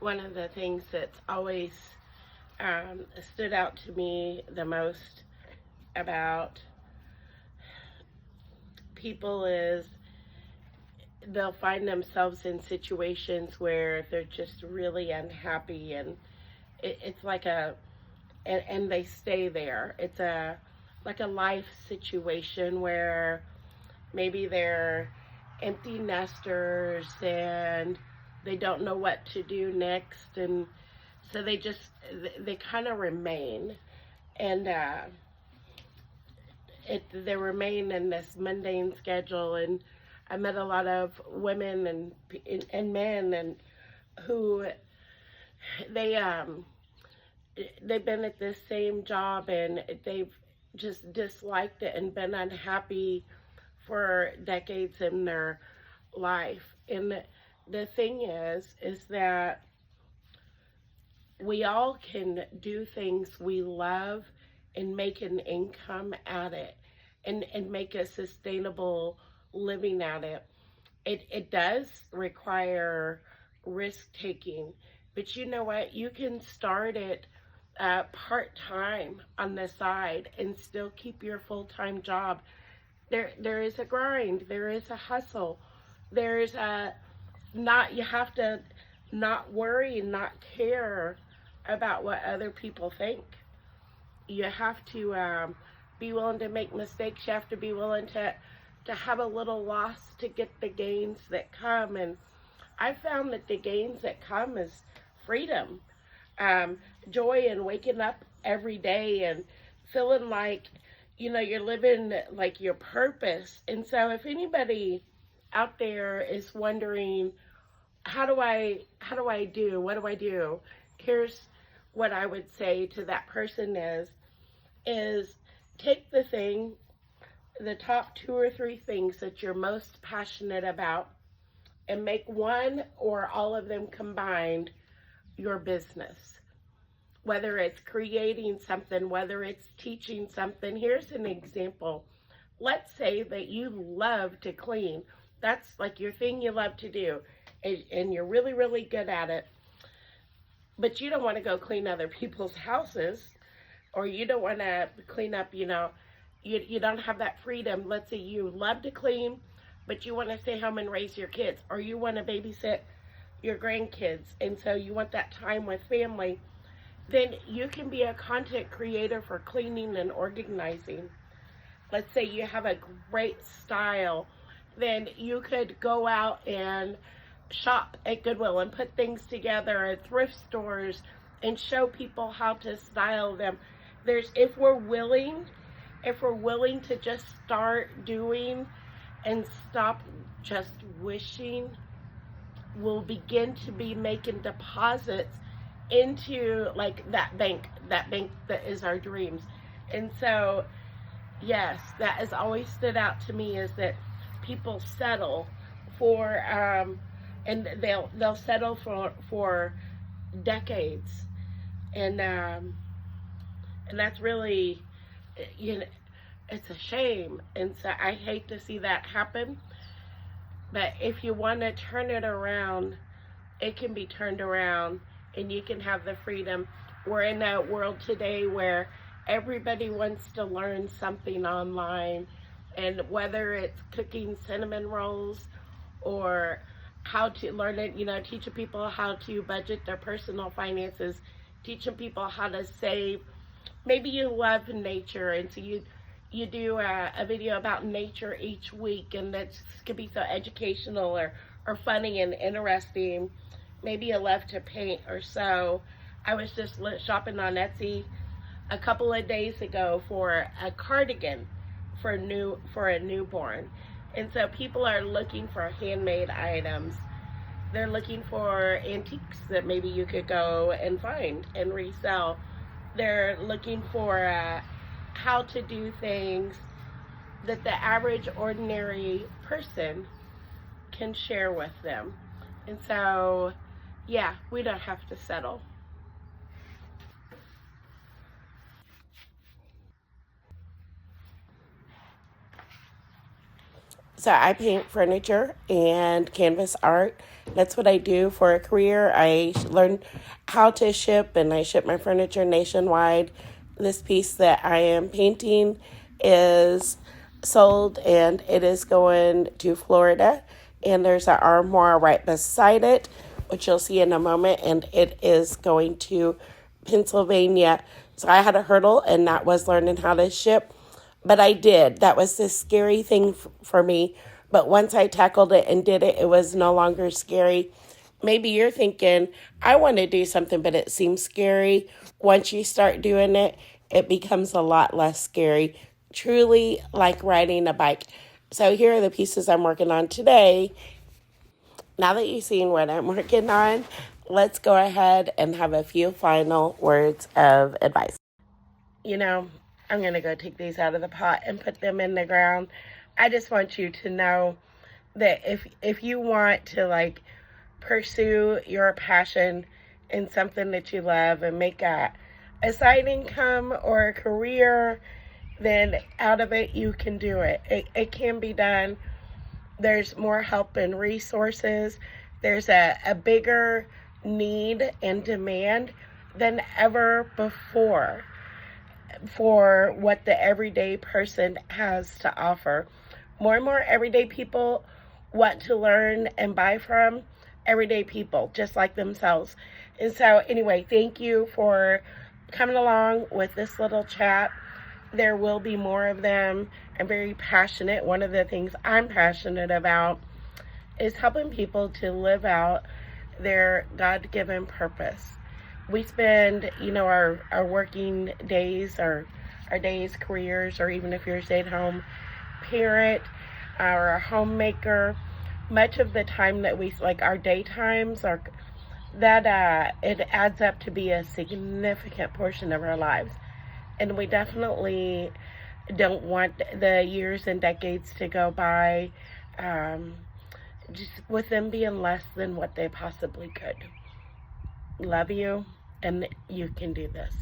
one of the things that's always stood out to me the most about people is they'll find themselves in situations where they're just really unhappy, and it's like and they stay there. It's like a life situation where maybe they're empty nesters and they don't know what to do next, and so they kind of remain, and they remain in this mundane schedule. And I met a lot of women and men and who they they've been at this same job and they've just disliked it and been unhappy for decades in their life. And the thing is that we all can do things we love and make an income at it, and make a sustainable living at it. It does require risk taking, but you know what? You can start it part time on the side and still keep your full time job. There is a grind. There is a hustle. There's a not. You have to not worry and not care about what other people think. You have to be willing to make mistakes. You have to be willing to have a little loss to get the gains that come. And I found that the gains that come is freedom, joy in waking up every day and feeling like, you're living like your purpose. And so if anybody out there is wondering, how do I do? What do I do? Here's what I would say to that person is take the top 2 or 3 things that you're most passionate about, and make one or all of them combined your business. Whether it's creating something, whether it's teaching something. Here's an example. Let's say that you love to clean. That's like your thing you love to do, and you're really, really good at it. But you don't want to go clean other people's houses, or you don't want to clean up, you don't have that freedom. Let's say you love to clean, but you want to stay home and raise your kids, or you want to babysit your grandkids, and so you want that time with family. Then you can be a content creator for cleaning and organizing. Let's say you have a great style, then you could go out and shop at Goodwill and put things together at thrift stores and show people how to style them. If we're willing to just start doing and stop just wishing, we'll begin to be making deposits into like that bank that is our dreams. And so, yes, that has always stood out to me, is that people settle for and they'll settle for decades, and that's really, it's a shame. And so I hate to see that happen. But if you want to turn it around, it can be turned around, and you can have the freedom. We're in a world today where everybody wants to learn something online, and whether it's cooking cinnamon rolls or how to learn it, teaching people how to budget their personal finances, teaching people how to save. Maybe you love nature, and so you do a video about nature each week, and that could be so educational or funny and interesting. Maybe you love to paint or sew. I was just shopping on Etsy a couple of days ago for a cardigan for a newborn. And so people are looking for handmade items. They're looking for antiques that maybe you could go and find and resell. They're looking for how to do things that the average ordinary person can share with them. And so, yeah, we don't have to settle. So I paint furniture and canvas art. That's what I do for a career. I learned how to ship, and I ship my furniture nationwide. This piece that I am painting is sold, and it is going to Florida. And there's an armoire right beside it, which you'll see in a moment, and it is going to Pennsylvania. So I had a hurdle, and that was learning how to ship. But I did. That was the scary thing for me. But once I tackled it and did it, it was no longer scary. Maybe you're thinking, I want to do something, but it seems scary. Once you start doing it, it becomes a lot less scary. Truly like riding a bike. So here are the pieces I'm working on today. Now that you've seen what I'm working on, let's go ahead and have a few final words of advice. You know, I'm going to go take these out of the pot and put them in the ground. I just want you to know that if you want to like pursue your passion in something that you love and make a side income or a career, then out of it you can do it. It can be done. There's more help and resources. There's a bigger need and demand than ever before for what the everyday person has to offer. More and more everyday people want to learn and buy from everyday people just like themselves. And so anyway, thank you for coming along with this little chat. There will be more of them. I'm very passionate. One of the things I'm passionate about is helping people to live out their God-given purpose. We spend, our working days, our days, careers, or even if you're a stay-at-home parent or a homemaker, much of the time that we, like our daytimes, it adds up to be a significant portion of our lives. And we definitely don't want the years and decades to go by just with them being less than what they possibly could. Love you, and you can do this.